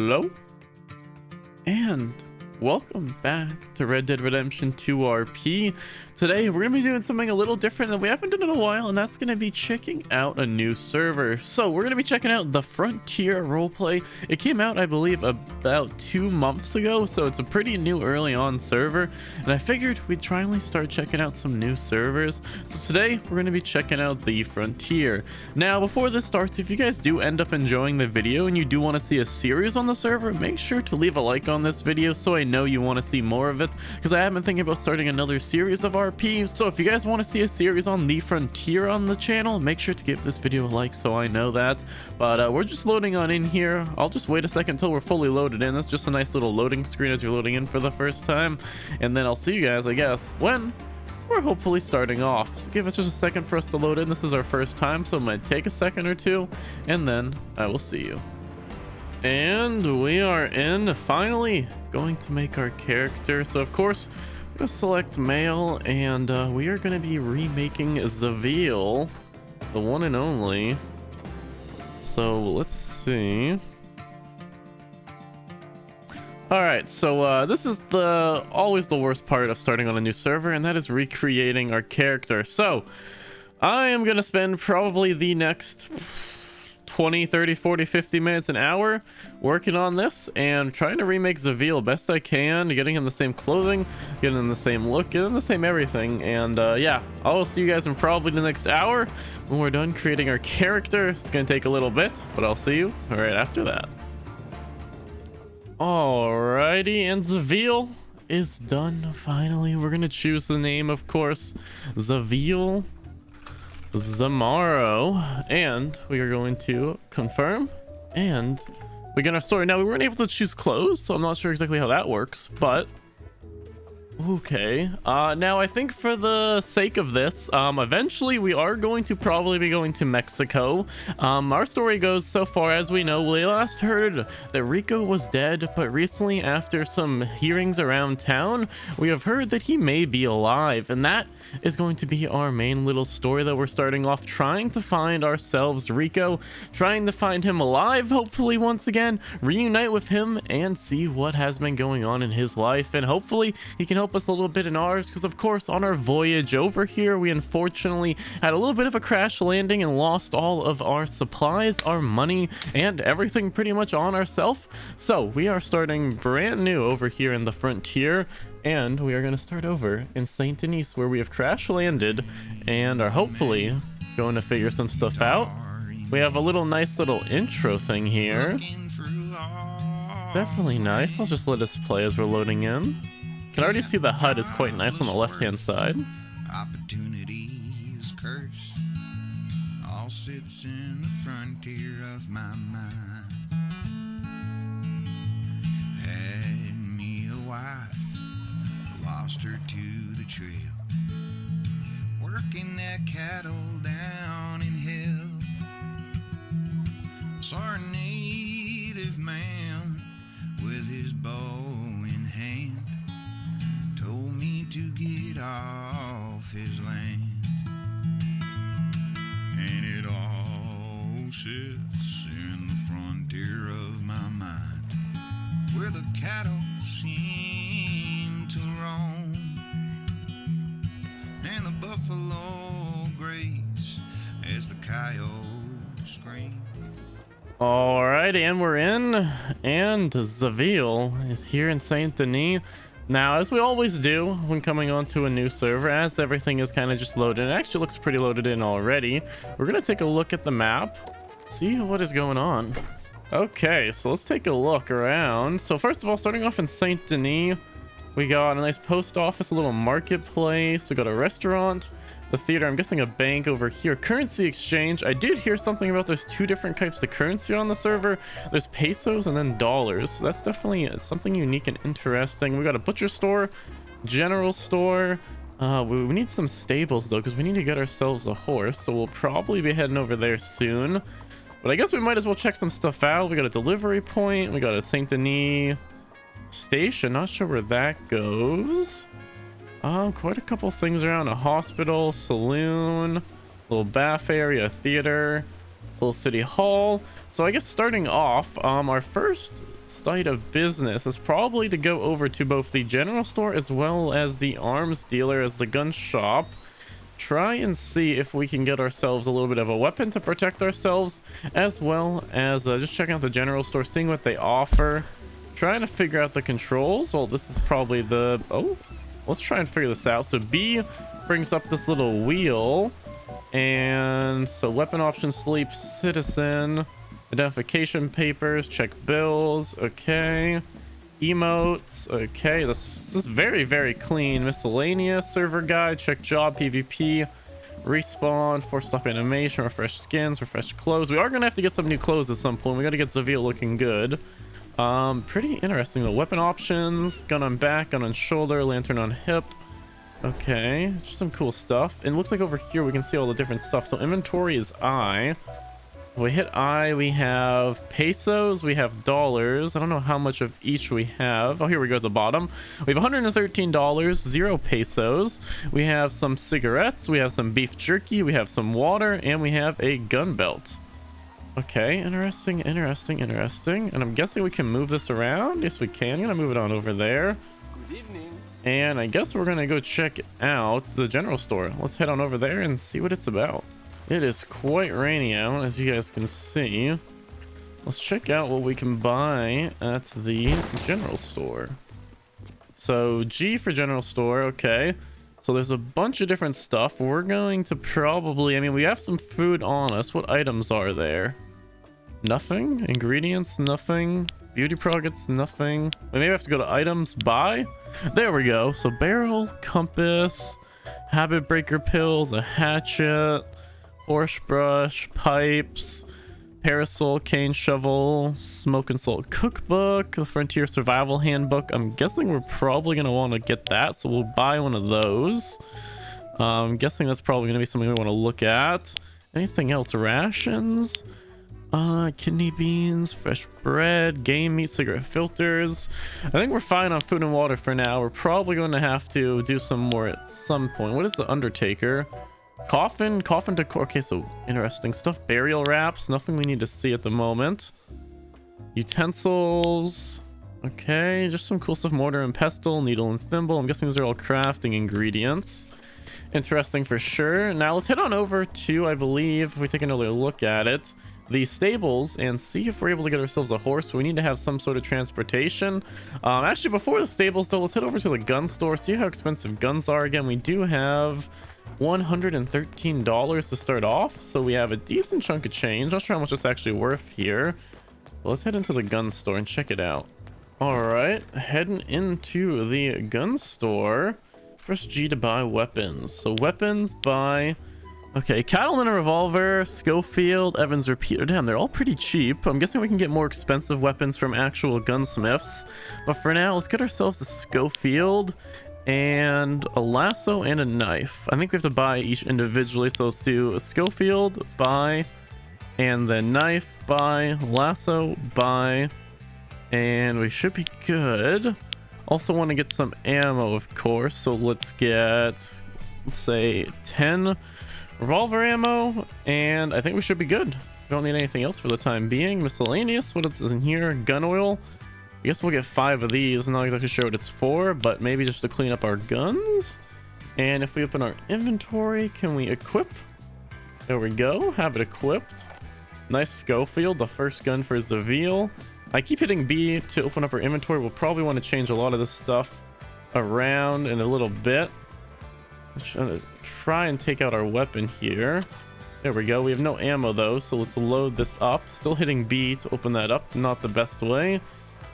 Hello and welcome back to Red Dead Redemption 2 RP. Today we're gonna be doing something a little different that we haven't done in a while, and that's gonna be checking out a new server. So we're gonna be checking out the Frontier Roleplay. It came out, I believe, about 2 months ago, so it's a pretty new early on server, and I figured we'd finally start checking out some new servers. So today we're gonna be checking out the Frontier. Now before this starts, if you guys do end up enjoying the video and you do want to see a series on the server, make sure to leave a like on this video so I know you want to see more of it, because I have been thinking about starting another series of RP. So if you guys want to see a series on the Frontier on the channel, make sure to give this video a like so I know that. But we're just loading on in here. I'll just wait a second until we're fully loaded in. That's just a nice little loading screen as you're loading in for the first time, and then I'll see you guys, I guess, when we're hopefully starting off. So give us just a second for us to load in. This is our first time, so it might take a second or two, and then I will see you. And we are in, finally going to make our character. So of course I'm gonna select male, and we are going to be remaking Zavil, the one and only. So let's see. All right, so this is always the worst part of starting on a new server, and that is recreating our character. So I am gonna spend probably the next 20, 30, 40, 50 minutes, an hour working on this and trying to remake Zavil best I can, getting him the same clothing, getting him the same look, getting him the same everything. And yeah, I will see you guys in probably the next hour when we're done creating our character. It's gonna take a little bit, but I'll see you right after that. Alrighty, and Zavil is done finally. We're gonna choose the name, of course, Zavil Zamaro, and we are going to confirm and begin our story. Now, we weren't able to choose clothes, so I'm not sure exactly how that works, but okay. Now I think for the sake of this, eventually we are going to probably be going to Mexico. Our story goes so far as we know. We last heard that Rico was dead, but recently, after some hearings around town, we have heard that he may be alive, and that is going to be our main little story that we're starting off, trying to find ourselves Rico, trying to find him alive, hopefully once again, reunite with him and see what has been going on in his life, and hopefully he can help us a little bit in ours, because of course on our voyage over here we unfortunately had a little bit of a crash landing and lost all of our supplies, our money, and everything pretty much on ourselves. So we are starting brand new over here in the Frontier, and we are going to start over in St. Denis, where we have crash landed and are hopefully going to figure some stuff out. We have a nice little intro thing here, definitely nice. I'll just let us play as we're loading in. Can already see the HUD is quite nice on the left hand side. Opportunity's curse all sits in the frontier of my mind. Had me a wife, lost her to the trail, working that cattle down in hell. Saw a native man with his bow in hand, told me to get off his land, and it all sits in the frontier of my mind, where the cattle seem to roam and the buffalo graze as the coyotes scream. Alright, and we're in, and Zavil is here in St. Denis. Now, as we always do when coming onto a new server, as everything is kind of just loaded, it actually looks pretty loaded in already. We're going to take a look at the map, see what is going on. Okay, so let's take a look around. So first of all, starting off in St. Denis, we got a nice post office, a little marketplace, we got a restaurant, the theater, I'm guessing a bank over here, currency exchange. I did hear something about there's 2 different types of currency on the server. There's pesos and then dollars. So that's definitely something unique and interesting. We got a butcher store, general store. We need some stables though, because we need to get ourselves a horse, so we'll probably be heading over there soon. But I guess we might as well check some stuff out. We got a delivery point, we got a St. Denis station, not sure where that goes. Quite a couple things around, a hospital, saloon, little bath area, theater. Little city hall. So I guess starting off, our first site of business is probably to go over to both the general store as well as the arms dealer, as the gun shop. Try and see if we can get ourselves a little bit of a weapon to protect ourselves, as well as just checking out the general store, seeing what they offer, trying to figure out the controls. Well, this is probably the let's try and figure this out. So B brings up this little wheel, and so weapon options, sleep, citizen, identification papers, check bills, okay, emotes, okay, this is very, very clean. Miscellaneous, server guide, check job, PvP, respawn, force stop animation, refresh skins, refresh clothes. We are gonna have to get some new clothes at some point. We gotta get Zavil looking good. Pretty interesting. The weapon options, gun on back, gun on shoulder, lantern on hip. Okay, just some cool stuff. And it looks like over here we can see all the different stuff. So inventory is I. If we hit I, we have pesos, we have dollars. I don't know how much of each we have. Oh, here we go at the bottom. We have $113, 0 pesos. We have some cigarettes, we have some beef jerky, we have some water, and we have a gun belt. Okay, interesting. And I'm guessing we can move this around. Yes, we can. I'm gonna move it on over there. Good evening. And I guess we're gonna go check out the general store. Let's head on over there and see what it's about. It is quite rainy out, as you guys can see. Let's check out what we can buy at the general store. So G for general store. Okay, so there's a bunch of different stuff. We're going to probably, I mean, we have some food on us. What items are there? Nothing. Ingredients, nothing. Beauty products, nothing. We maybe have to go to items, buy. There we go. So barrel, compass, habit breaker pills, a hatchet, horse brush, pipes, parasol, cane shovel, smoke and salt cookbook, the frontier survival handbook. I'm guessing we're probably going to want to get that, so we'll buy one of those. I'm guessing that's probably going to be something we want to look at. Anything else? Rations, kidney beans, fresh bread, game meat, cigarette filters. I think we're fine on food and water for now. We're probably going to have to do some more at some point. What is the Undertaker? Coffin decor. Okay, so interesting stuff. Burial wraps, nothing we need to see at the moment. Utensils, okay, just some cool stuff. Mortar and pestle, needle and thimble. I'm guessing these are all crafting ingredients. Interesting for sure. Now let's head on over to, I believe, if we take another look at it, the stables, and see if we're able to get ourselves a horse. We need to have some sort of transportation. Actually, before the stables though, let's head over to the gun store, see how expensive guns are. Again, we do have $113 to start off, so we have a decent chunk of change. Not sure how much it's actually worth here, but let's head into the gun store and check it out. All right, heading into the gun store. Press G to buy weapons. So weapons, buy. Okay, Cattleman revolver, Schofield, Evans repeater. Damn, they're all pretty cheap. I'm guessing we can get more expensive weapons from actual gunsmiths, but for now let's get ourselves a Schofield and a lasso and a knife. I think we have to buy each individually, so let's do a Schofield, buy, and then knife, buy, lasso, buy, and we should be good. Also want to get some ammo, of course, so let's get, let's say 10 revolver ammo, and I think we should be good. We don't need anything else for the time being. Miscellaneous, what is in here? Gun oil. I guess we'll get 5 of these. I'm not exactly sure what it's for, but maybe just to clean up our guns. And if we open our inventory, can we equip? There we go, have it equipped. Nice Schofield, the first gun for Zavil. I keep hitting B to open up our inventory. We'll probably want to change a lot of this stuff around in a little bit. I'm gonna try and take out our weapon here. There we go. We have no ammo though, so let's load this up. Still hitting B to open that up. Not the best way.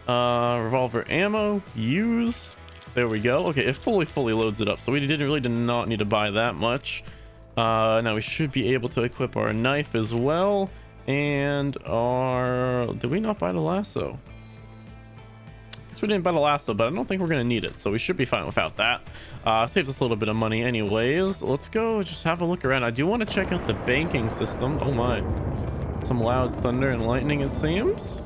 Revolver ammo, use. There we go. Okay, it fully loads it up, so we really did not need to buy that much. Now we should be able to equip our knife as well, and our, did we not buy the lasso? Guess we didn't buy the lasso, but I don't think we're gonna need it, so we should be fine without that. Saves us a little bit of money anyways. Let's go just have a look around. I do want to check out the banking system. Oh my, some loud thunder and lightning it seems.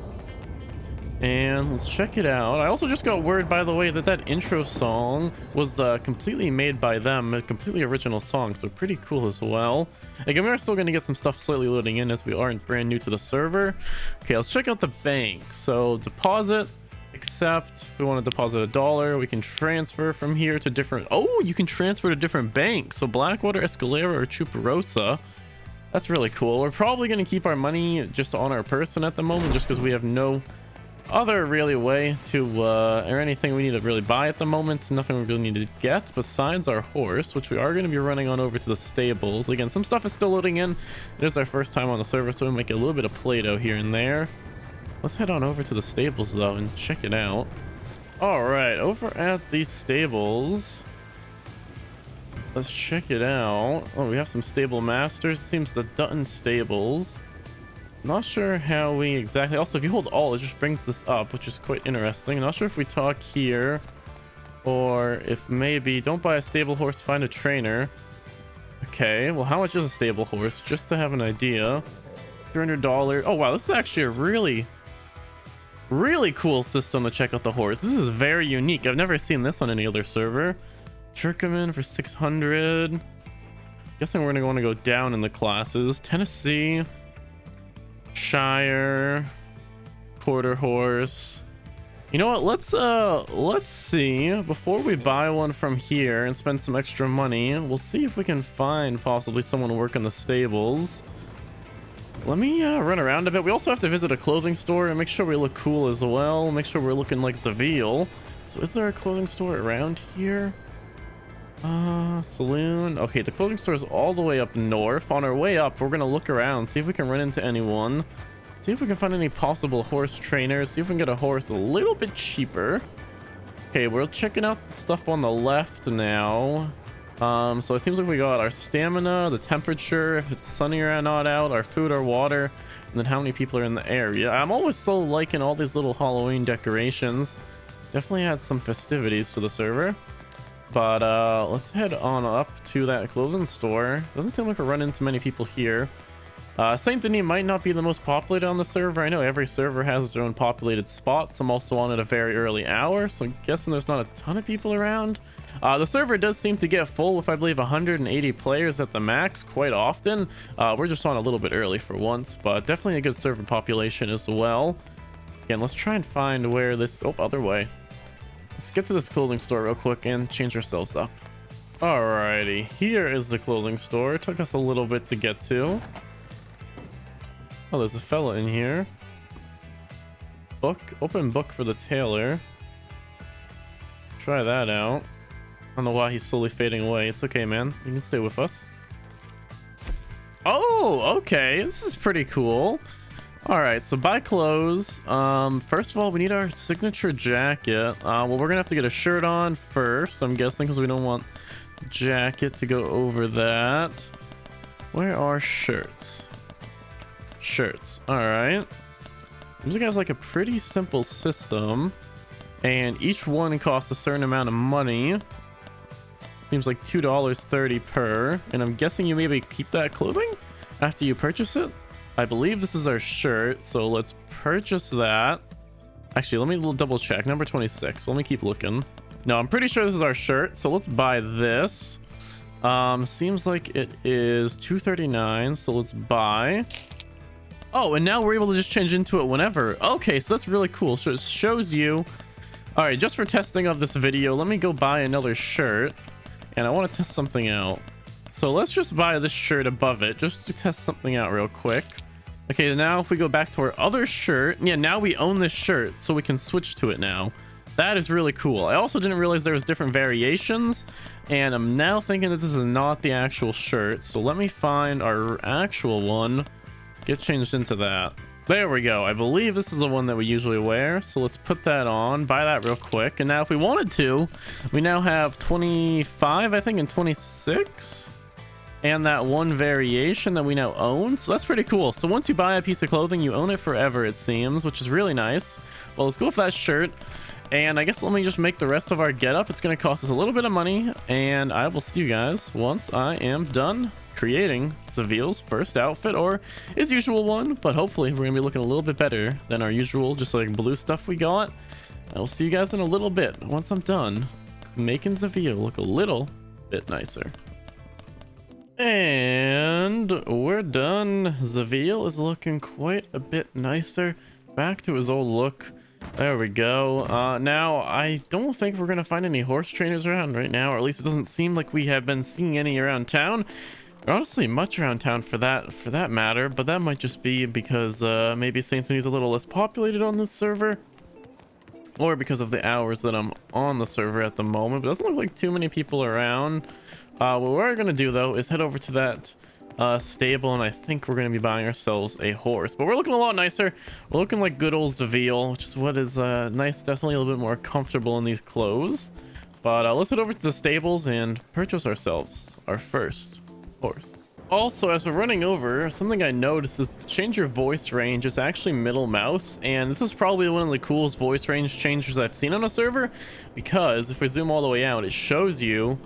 And let's check it out. I also just got word, by the way, that that intro song was completely made by them, a completely original song, so pretty cool as well. Again, we are still going to get some stuff slightly loading in as we aren't brand new to the server. Okay, let's check out the bank. So deposit, accept. If we want to deposit $1, we can transfer from here to different... Oh, you can transfer to different banks. So Blackwater, Escalera, or Chuparosa. That's really cool. We're probably going to keep our money just on our person at the moment, just because we have no other really way to or anything we need to really buy at the moment. Nothing we really need to get besides our horse, which we are going to be running on over to the stables. Again, some stuff is still loading in. It is our first time on the server, so we might get a little bit of Play-Doh here and there. Let's head on over to the stables though and check it out. All right, over at these stables, let's check it out. Oh, we have some stable masters. It seems the Dutton stables. Not sure how we exactly... Also, if you hold Alt, it just brings this up, which is quite interesting. Not sure if we talk here or if maybe don't buy a stable horse, find a trainer. Okay, well, how much is a stable horse? Just to have an idea. $300. Oh, wow, this is actually a really cool system to check out the horse. This is very unique. I've never seen this on any other server. Turkmen for 600. Guessing we're going to go down in the classes. Tennessee, Shire, quarter horse. You know what, let's see before we buy one from here and spend some extra money. We'll see if we can find possibly someone to work in the stables. Let me run around a bit. We also have to visit a clothing store and make sure we look cool as well. Make sure we're looking like Zavil. So is there a clothing store around here? Saloon. Okay, the clothing store is all the way up north. On our way up, we're gonna look around, see if we can run into anyone, see if we can find any possible horse trainers, see if we can get a horse a little bit cheaper. Okay, we're checking out the stuff on the left now. So it seems like we got our stamina, the temperature, if it's sunny or not out, our food, our water, and then how many people are in the area. I'm always so liking all these little Halloween decorations. Definitely had some festivities to the server. But let's head on up to that clothing store. Doesn't seem like we're running into many people here. Saint Denis might not be the most populated on the server. I know every server has their own populated spots. I'm also on at a very early hour, so I'm guessing there's not a ton of people around. The server does seem to get full with, I believe, 180 players at the max quite often. We're just on a little bit early for once, but definitely a good server population as well. Again, let's try and find where this... Oh, other way. Let's get to this clothing store real quick and change ourselves up. Alrighty, here is the clothing store. It took us a little bit to get to. Oh, there's a fella in here. Book, open book for the tailor. Try that out. I don't know why he's slowly fading away. It's okay, man. You can stay with us. Oh, okay. This is pretty cool. All right, so buy clothes. First of all, we need our signature jacket. Well, we're gonna have to get a shirt on first, I'm guessing, because we don't want jacket to go over that. Where are shirts? Shirts. All right. Seems like it has like a pretty simple system, and each one costs a certain amount of money. Seems like $2.30 per, and I'm guessing you maybe keep that clothing after you purchase it. I believe this is our shirt, so let's purchase that. Actually, let me double check. Number 26. Let me keep looking. No, I'm pretty sure this is our shirt, so let's buy this. Seems like it is $2.39, so let's buy. Oh, and now we're able to just change into it whenever. Okay, so that's really cool. So it shows you. All right, just for testing of this video, let me go buy another shirt, and I want to test something out. So let's just buy this shirt above it just to test something out real quick. Okay, now if we go back to our other shirt, yeah, now we own this shirt, so we can switch to it now. That is really cool. I also didn't realize there was different variations, and I'm now thinking that this is not the actual shirt. So let me find our actual one, get changed into that. There we go. I believe this is the one that we usually wear, so let's put that on, buy that real quick. And now if we wanted to, we now have 25, I think, and 26. And that one variation that we now own, so that's pretty cool. So once you buy a piece of clothing, you own it forever, it seems, which is really nice. Well, let's go with that shirt, And I guess let me just make the rest of our getup. It's going to cost us a little bit of money, and I will see you guys once I am done creating Zavil's first outfit, or his usual one, but hopefully we're going to be looking a little bit better than our usual just like blue stuff we got. I will see you guys in a little bit once I'm done making Zavil look a little bit nicer. And we're done. Zavil is looking quite a bit nicer, back to his old look. There we go. Now I don't think we're gonna find any horse trainers around right now, or at least it doesn't seem like we have been seeing any around town, or honestly much around town for that matter. But that might just be because maybe Saint Denis is a little less populated on this server, or because of the hours that I'm on the server at the moment. But it doesn't look like too many people around. What we're gonna do though is head over to that stable, and I think we're going to be buying ourselves a horse. But we're looking a lot nicer. We're looking like good old Zavil, which is what is nice. Definitely a little bit more comfortable in these clothes. But let's head over to the stables and purchase ourselves our first horse. Also, as we're running over, something I noticed is to change your voice range, it's actually middle mouse, and this is probably one of the coolest voice range changes I've seen on a server, because if we zoom all the way out, it shows you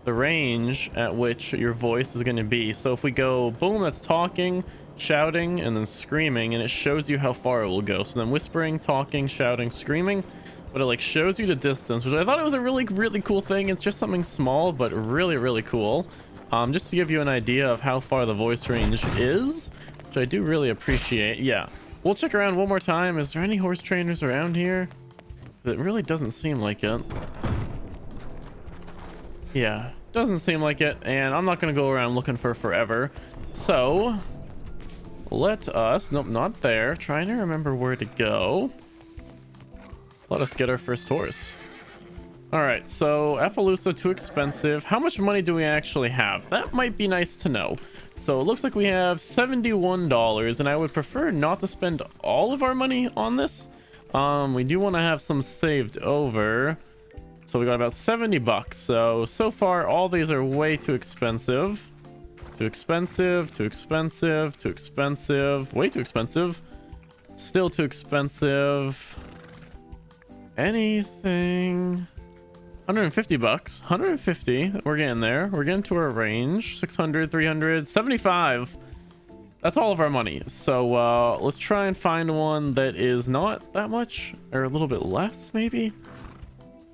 the range at which your voice is going to be. So if we go boom, that's talking, shouting, and then screaming, and it shows you how far it will go. So then whispering, talking, shouting, screaming, but it like shows you the distance, which I thought it was a really cool thing. It's just something small but really cool, just to give you an idea of how far the voice range is, which I do really appreciate. Yeah, we'll check around one more time. Is there any horse trainers around here? It really doesn't seem like it. Yeah, doesn't seem like it, and I'm not gonna go around looking for forever. So let us, nope, not there, trying to remember where to go. Let us get our first horse. All right, so Appaloosa, too expensive. How much money do we actually have? That might be nice to know. So it looks like we have $71, and I would prefer not to spend all of our money on this. We do want to have some saved over. So we got about 70 bucks. So far, all these are way too expensive. Too expensive, too expensive, too expensive, way too expensive. Still too expensive. Anything. 150 bucks. 150. We're getting there. We're getting to our range. 600, 300, 75. That's all of our money. So let's try and find one that is not that much, or a little bit less, maybe.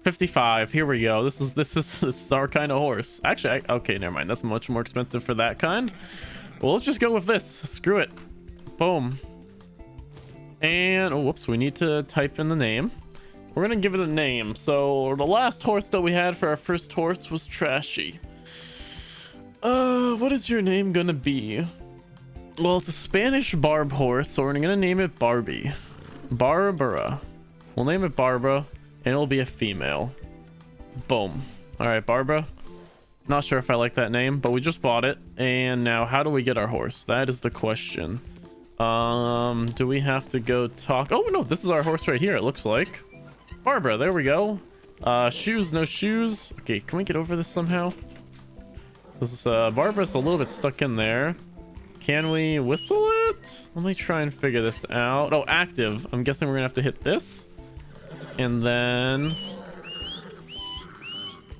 55. Here we go. This is our kind of horse. Actually, okay, never mind. That's much more expensive for that kind. Well, let's just go with this. Screw it. Boom. And oh, whoops, we need to type in the name. We're gonna give it a name. So the last horse that we had for our first horse was Trashy. What is your name gonna be? Well, it's a Spanish barb horse, so we're gonna name it Barbie. Barbara. We'll name it Barbara, and it'll be a female. Boom. All right, Barbara. Not sure if I like that name, but we just bought it. And now how do we get our horse? That is the question. Do we have to go talk? Oh no, this is our horse right here, it looks like. Barbara, there we go. Shoes, no shoes. Okay, can we get over this somehow? This is Barbara's a little bit stuck in there. Can we whistle it? Let me try and figure this out. Oh, active. I'm guessing we're gonna have to hit this. And then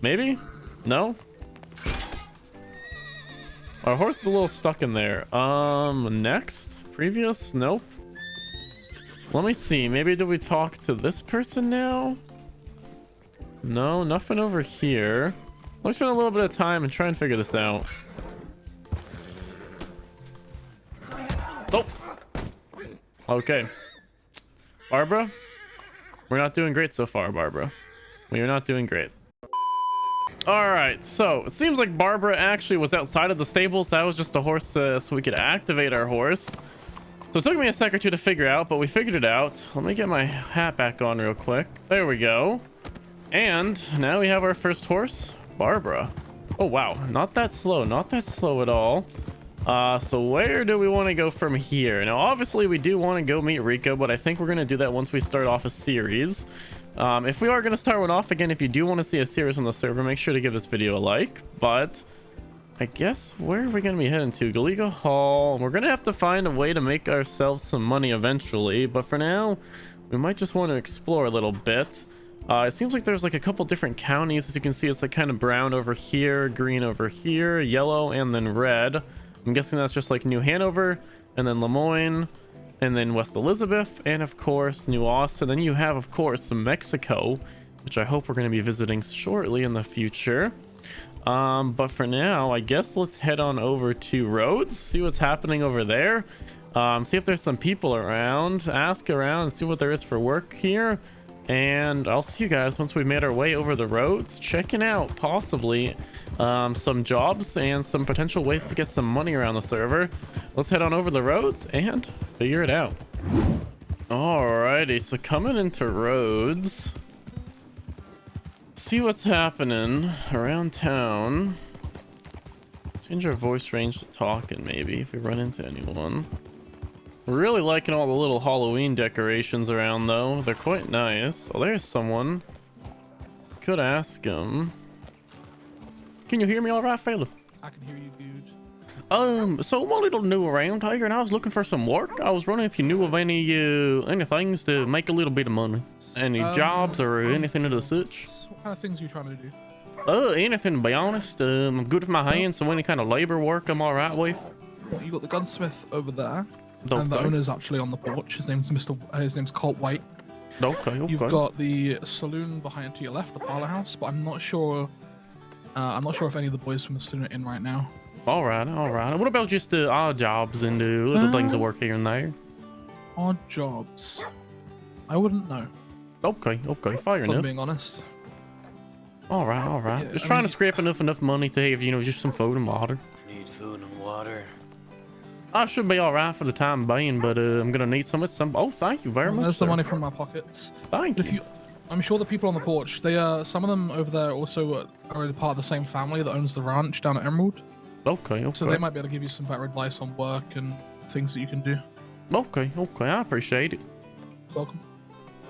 maybe? No? Our horse is a little stuck in there. Next? Previous? Nope. Let me see. Maybe do we talk to this person now? No, nothing over here. Let me spend a little bit of time and try and figure this out. Oh. Okay. Barbara? We're not doing great so far, Barbara. We are not doing great. Alright, so it seems like Barbara actually was outside of the stables. That was just a horse so we could activate our horse. So it took me a sec or two to figure out, but we figured it out. Let me get my hat back on real quick. There we go. And now we have our first horse, Barbara. Oh, wow. Not that slow. Not that slow at all. So where do we want to go from here? Now, obviously, we do want to go meet Rico, but I think we're going to do that once we start off a series. If we are going to start one off again, if you do want to see a series on the server, make sure to give this video a like. But I guess where are we going to be heading to? Galiga Hall. We're going to have to find a way to make ourselves some money eventually. But for now, we might just want to explore a little bit. It seems like there's like a couple different counties. As you can see, it's like kind of brown over here, green over here, yellow, and then red. I'm guessing that's just like New Hanover, and then Lemoyne, and then West Elizabeth, and of course New Austin. Then you have, of course, Mexico, which I hope we're going to be visiting shortly in the future. But for now, I guess let's head on over to Rhodes, see what's happening over there. See if there's some people around, ask around, and see what there is for work here. And I'll see you guys once we've made our way over the roads, checking out possibly some jobs and some potential ways to get some money around the server. Let's head on over the roads and figure it out. Alrighty, so coming into Rhodes, see what's happening around town. Change our voice range to talking, maybe, if we run into anyone. Really liking all the little Halloween decorations around, though. They're quite nice. Oh, there's someone. Could ask him. Can you hear me all right, fella? I can hear you, dude. So I'm a little new around here, and I was looking for some work. I was wondering if you knew of any things to make a little bit of money. Any jobs or anything of the such? What kind of things are you trying to do? Anything, to be honest. I'm good with my hands, so any kind of labor work I'm all right with. You got the gunsmith over there. Okay. And the owner's actually on the porch. His name's Colt White. Okay. You've got the saloon behind to your left, the parlor house, but I'm not sure. I'm not sure if any of the boys from the saloon are in right now. All right. What about just the odd jobs and the little things that work here and there? Odd jobs. I wouldn't know. Okay. Fair If I'm enough. being honest. All right. Yeah, Just I trying mean- to scrape enough money to have, just some food and water. Need food and water. I should be all right for the time being, but I'm gonna need some. Oh, thank you very much. There's the sir. money from my pockets. Thank If you. you, I'm sure the people on the porch. They some of them over there also are part of the same family that owns the ranch down at Emerald. Okay. So they might be able to give you some better advice on work and things that you can do. Okay. I appreciate it. Welcome.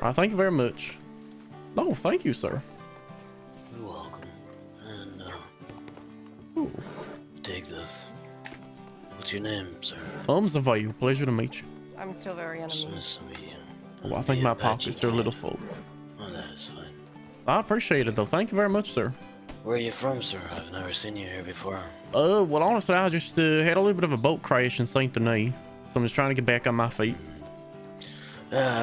All right, thank you very much. Oh, thank you, sir. You're welcome. And Ooh. take this. What's your name, sir? Zavai, pleasure to meet you. I'm still very It's enemy. nice to meet you. Oh, I think my pockets are a little full. Oh, that is fine. I appreciate it, though. Thank you very much, sir. Where are you from, sir? I've never seen you here before. Well, honestly, I just had a little bit of a boat crash in Saint Denis, so I'm just trying to get back on my feet.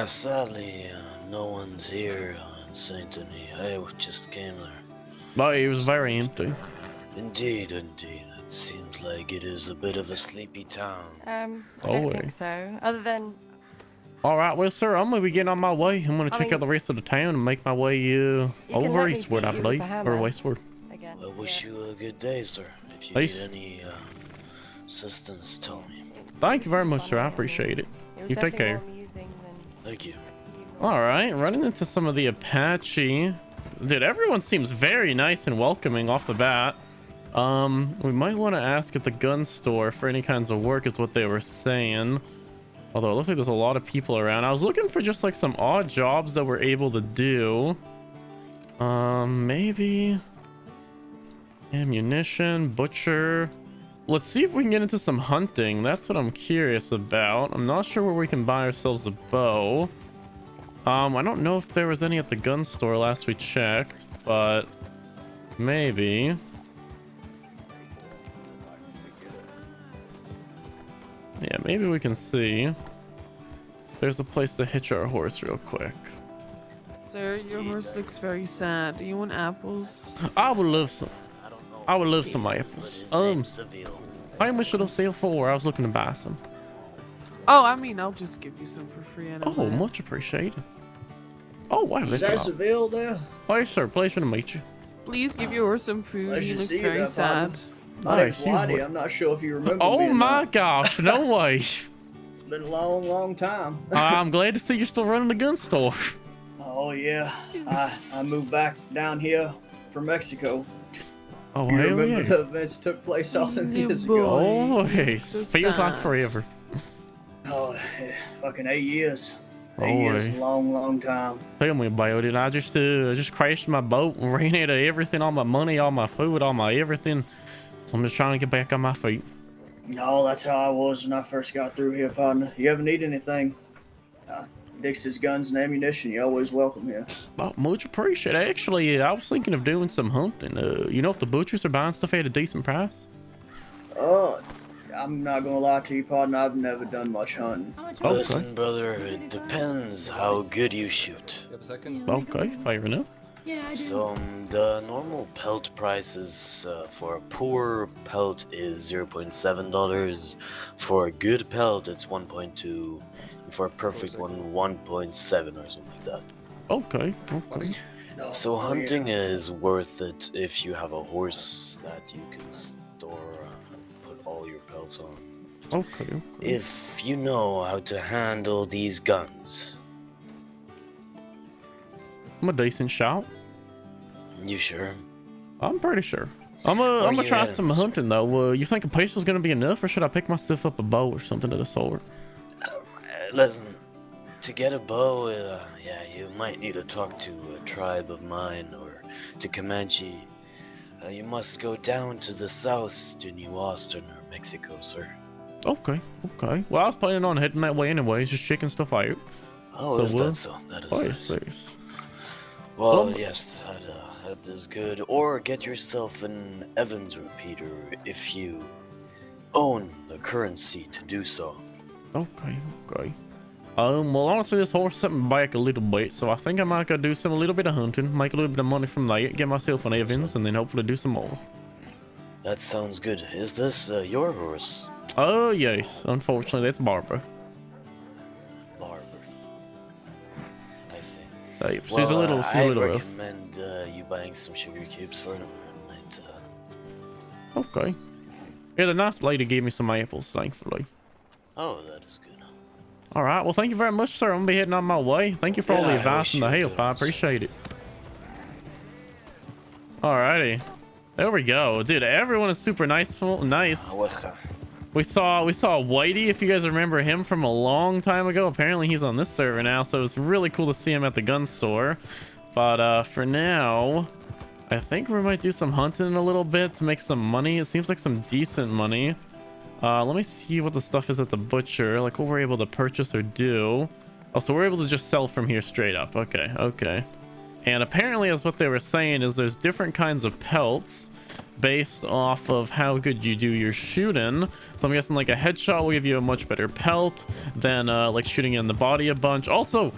Sadly, no one's here in Saint Denis. I just came there. But it was very empty. Indeed. It seems like it is a bit of a sleepy town. I Oh, don't wait. think so. Other than All right, well, sir, I'm gonna be getting on my way. I'm gonna I check mean- out the rest of the town and make my way can over let me eastward, I beat you with believe, a or hammer. westward. again. I wish you a good day, sir. If you Peace. need any assistance, tell me. Thank you very much, sir. I appreciate it. It was You take definitely care. more amusing than Thank you. All right, running into some of the Apache. Dude, everyone seems very nice and welcoming off the bat. We might want to ask at the gun store for any kinds of work, is what they were saying. Although it looks like there's a lot of people around. I was looking for just like some odd jobs that we're able to do. Maybe ammunition, butcher. Let's see if we can get into some hunting. That's what I'm curious about. I'm not sure where we can buy ourselves a bow. I don't know if there was any at the gun store last we checked, but maybe. Yeah, maybe we can see. There's a place to hitch our horse real quick. Sir, your horse looks very sad. Do you want apples? I would love some. I don't know. I would love He some knows, apples. but his name's Seville. How much should I sell for? I was looking to buy some. Oh, I mean, I'll just give you some for free. I don't Oh, mind. much appreciated. Oh, wow. Is This that is Seville there? Hi, sir. Pleasure to meet you. Please give your horse some food. Pleasure He to looks see you very there, sad. partner. My name's Nice, you Whitey. would- I'm not sure if you remember me. Oh or my not. gosh, no way. It's been a long, long time. I'm glad to see you're still running the gun store. Oh yeah, I moved back down here from Mexico. Oh, You hell remember yeah. the events took place all them You years boy. ago? Oh, hey. So Feels like sad. forever. Oh, fucking 8 years. Oh, 8 years, hey. a long, long time. Tell me about it. I just crashed my boat and ran out of everything, all my money, all my food, all my everything. So I'm just trying to get back on my feet. No, that's how I was when I first got through here, partner. You ever need anything, Dix's Guns and Ammunition. You're always welcome here. Oh, much appreciated. Actually, I was thinking of doing some hunting. You know if the butchers are buying stuff at a decent price? I'm not gonna lie to you, partner. I've never done much hunting. Okay. Listen, brother, it depends how good you shoot. Okay, fair enough. So, the normal pelt prices for a poor pelt is $0.7. For a good pelt, it's 1.2. And for a perfect one, 1.7 or something like that. Okay, okay. So, hunting is worth it if you have a horse that you can store and put all your pelts on. Okay, okay. If you know how to handle these guns. I'm a decent shot. You sure? I'm pretty sure. I'm gonna you try heading, some Mr. hunting though. You think a pistol's gonna be enough, or should I pick myself up a bow or something of the sort? Listen, to get a bow, yeah, you might need to talk to a tribe of mine or to Comanche. You must go down to the south to New Austin or Mexico, sir. Okay, okay. Well, I was planning on heading that way anyways, just checking stuff out. Oh, So, is that so? That is Nice, nice. nice. Well, yes, that is good. Or get yourself an Evans repeater if you own the currency to do so. Okay, okay. Well, honestly, this horse set me back a little bit, so I think I might go do a little bit of hunting, make a little bit of money from that, get myself an Evans, and then hopefully do some more. That sounds good. Is this your horse? Oh, yes. Unfortunately, that's Barbara. Barber. I see. Hey, she's a little I'd rough. recommend you buying some sugar cubes for him. And, Okay. Yeah, the nice lady gave me some apples, thankfully. oh, that is good. All right. Well, thank you very much, sir. I'm gonna be heading on my way. Thank you for all Yeah, the I advice wish and the you help. good I ones. appreciate it. Alrighty. There we go, dude. Everyone is super nice. Nice. We saw Whitey, if you guys remember him from a long time ago. Apparently he's on this server now, so it's really cool to see him at the gun store. But for now, I think we might do some hunting in a little bit to make some money. It seems like some decent money. Let me see what the stuff is at the butcher, like what we're able to purchase or do. Oh, so we're able to just sell from here straight up. Okay, okay. And apparently, as what they were saying, is there's different kinds of pelts based off of how good you do your shooting. So I'm guessing like a headshot will give you a much better pelt than like shooting in the body a bunch. Also,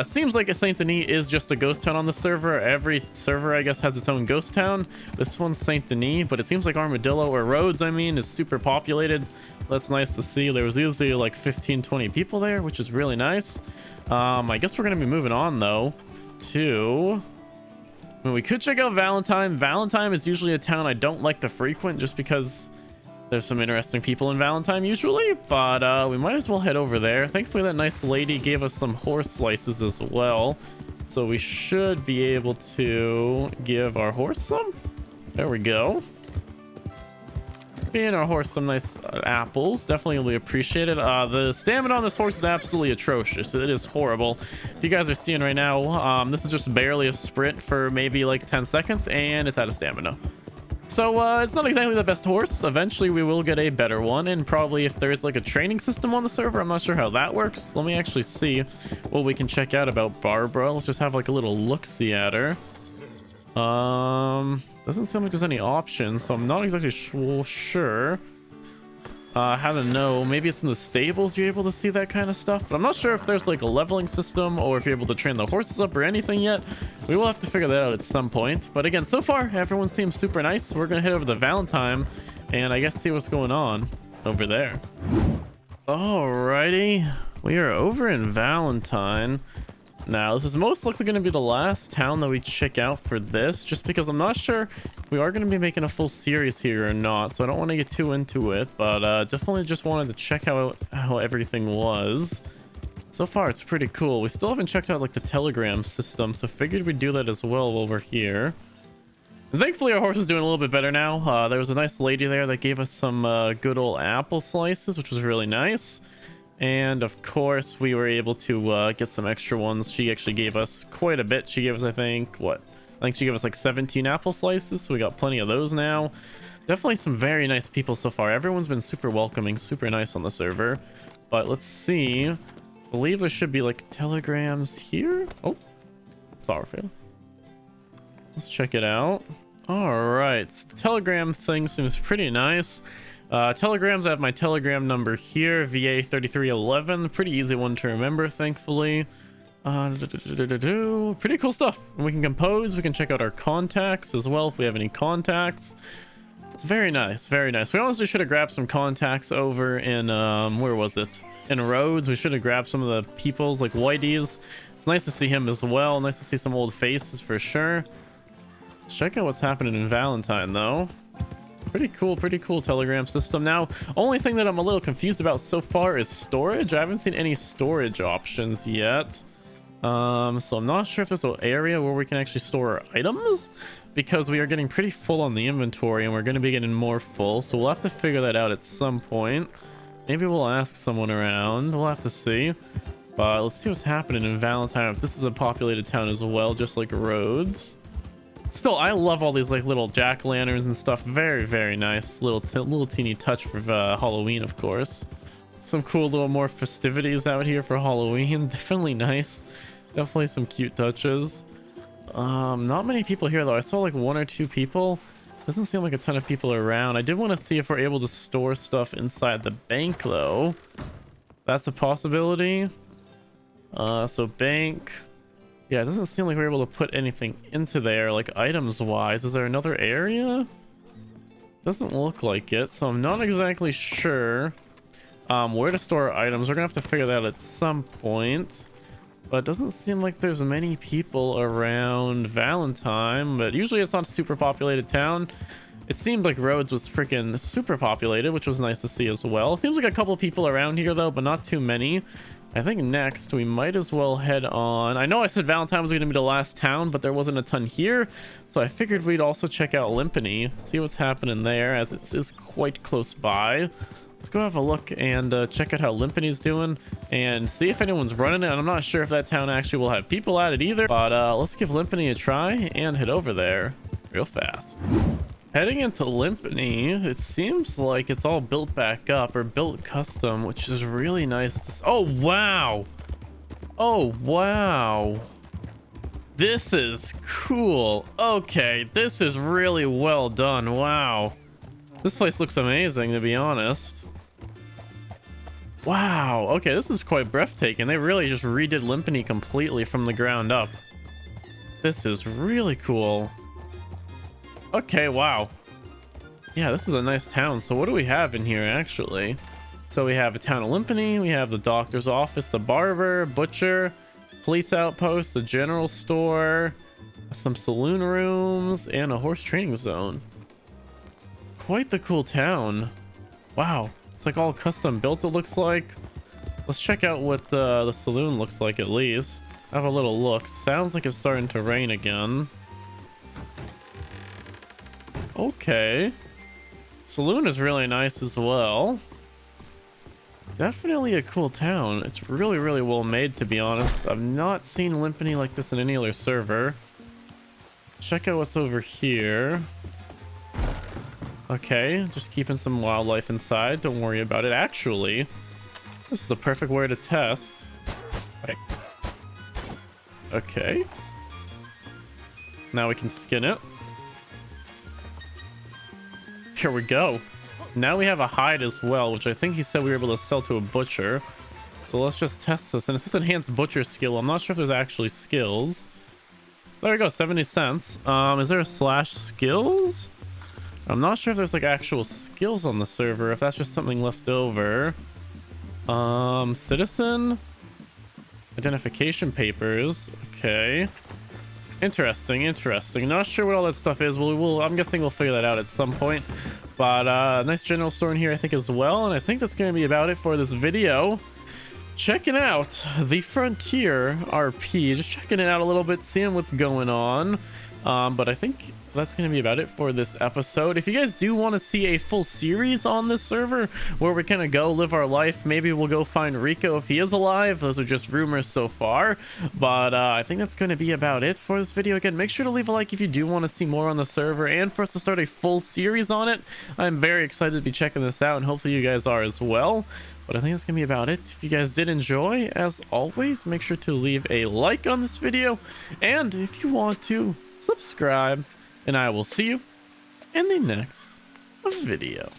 seems like a Saint Denis is just a ghost town on the server. Every server, I guess, has its own ghost town. This one's Saint Denis, but it seems like Armadillo or Rhodes, I mean, is super populated. That's nice to see. There was usually like 15-20 people there, which is really nice. I guess we're gonna be moving on though to, I mean, we could check out Valentine. Valentine is usually a town I don't like to frequent just because there's some interesting people in Valentine usually, but we might as well head over there. Thankfully, that nice lady gave us some horse slices as well, so we should be able to give our horse some. There we go. Giving our horse some nice apples. Definitely really appreciate it. The stamina on this horse is absolutely atrocious. It is horrible. If you guys are seeing right now, this is just barely a sprint for maybe like 10 seconds, and it's out of stamina. So it's not exactly the best horse. Eventually we will get a better one, and probably if there is like a training system on the server, I'm not sure how that works. Let me actually see what we can check out about Barbara. Let's just have like a little look-see at her. Doesn't seem like there's any options, so I'm not exactly sure how to know. Maybe it's in the stables you're able to see that kind of stuff, but I'm not sure if there's like a leveling system or if you're able to train the horses up or anything yet. We will have to figure that out at some point. But again, so far everyone seems super nice, so we're gonna head over to Valentine and I guess see what's going on over there. Alrighty, we are over in Valentine. Now, this is most likely going to be the last town that we check out for this, just because I'm not sure if we are going to be making a full series here or not, so I don't want to get too into it, but definitely just wanted to check out how everything was. So far, it's pretty cool. We still haven't checked out like the telegram system, so figured we'd do that as well while we're here. And thankfully, our horse is doing a little bit better now. There was a nice lady there that gave us some good old apple slices, which was really nice. And of course, we were able to get some extra ones. She actually gave us quite a bit. She gave us, I think she gave us like 17 apple slices. So we got plenty of those now. Definitely some very nice people so far. Everyone's been super welcoming, super nice on the server. But let's see believe there should be like telegrams here. Oh, sorry, fail. Let's check it out. All right, telegram thing seems pretty nice. Telegrams, I have my telegram number here, VA3311. Pretty easy one to remember, thankfully. Pretty cool stuff. And we can compose, we can check out our contacts as well if we have any contacts. It's very nice, very nice. We honestly should have grabbed some contacts over in where was it, in Rhodes. We should have grabbed some of the people's, like Whitey's. It's nice to see him as well. Nice to see some old faces for sure. Let's check out what's happening in Valentine though. Pretty cool telegram system. Now, only thing that I'm a little confused about so far is storage. I haven't seen any storage options yet. So I'm not sure if there's an area where we can actually store our items, because we are getting pretty full on the inventory and we're going to be getting more full. So we'll have to figure that out at some point. Maybe we'll ask someone around. We'll have to see. But let's see what's happening in Valentine. If this is a populated town as well, just like Rhodes. Still, I love all these like little jack-o'-lanterns and stuff. Very nice. Little teeny touch for Halloween, of course. Some cool little more festivities out here for Halloween. Definitely nice. Definitely some cute touches. Not many people here though. I saw like 1 or 2 people. Doesn't seem like a ton of people around. I did want to see if we're able to store stuff inside the bank though. That's a possibility. So bank. Yeah, it doesn't seem like we're able to put anything into there, like items wise. Is there another area? Doesn't look like it, so I'm not exactly sure where to store our items. We're gonna have to figure that out at some point. But it doesn't seem like there's many people around Valentine, but usually it's not a super populated town. It seemed like Rhodes was freaking super populated, which was nice to see as well. Seems like a couple people around here though, but not too many. I think next we might as well head on. I know I said Valentine was going to be the last town, but there wasn't a ton here. So I figured we'd also check out Limpany, see what's happening there, as it is quite close by. Let's go have a look and check out how Limpany's doing and see if anyone's running it. And I'm not sure if that town actually will have people at it either, but let's give Limpany a try and head over there real fast. Heading into Limpany, it seems like it's all built back up or built custom, which is really nice to... Oh, wow. Oh, wow. This is cool. Okay, this is really well done. Wow. This place looks amazing, to be honest. Wow. Okay, this is quite breathtaking. They really just redid Limpany completely from the ground up. This is really cool. Okay, wow. Yeah, this is a nice town. So what do we have in here, actually? So we have a town of Limpany, we have the doctor's office, the barber, butcher, police outpost, the general store, some saloon rooms, and a horse training zone. Quite the cool town. Wow. It's like all custom built, it looks like. Let's check out what the saloon looks like at least. Have a little look. Sounds like it's starting to rain again. Okay. Saloon is really nice as well. Definitely a cool town. It's really well made, to be honest. I've not seen Limpany like this in any other server. Check out what's over here. Okay, just keeping some wildlife inside. Don't worry about it. Actually, this is the perfect way to test. Right. Okay. Now we can skin it. Here we go. Now we have a hide as well, which I think he said we were able to sell to a butcher. So let's just test this. And it says enhanced butcher skill. I'm not sure if there's actually skills. There we go, 70 cents. Is there a slash skills? I'm not sure if there's like actual skills on the server, if that's just something left over. Citizen identification papers. Okay. Interesting. Not sure what all that stuff is. I'm guessing we'll figure that out at some point. But nice general store in here, I think, as well. And I think that's going to be about it for this video. Checking out the Frontier RP. Just checking it out a little bit, seeing what's going on. But I think that's going to be about it for this episode. If you guys do want to see a full series on this server where we kind of go live our life, maybe we'll go find Rico if he is alive. Those are just rumors so far, but I think that's going to be about it for this video. Again, make sure to leave a like if you do want to see more on the server and for us to start a full series on it. I'm very excited to be checking this out, and hopefully you guys are as well. But I think that's gonna be about it. If you guys did enjoy, as always, make sure to leave a like on this video, and if you want to, subscribe, and I will see you in the next video.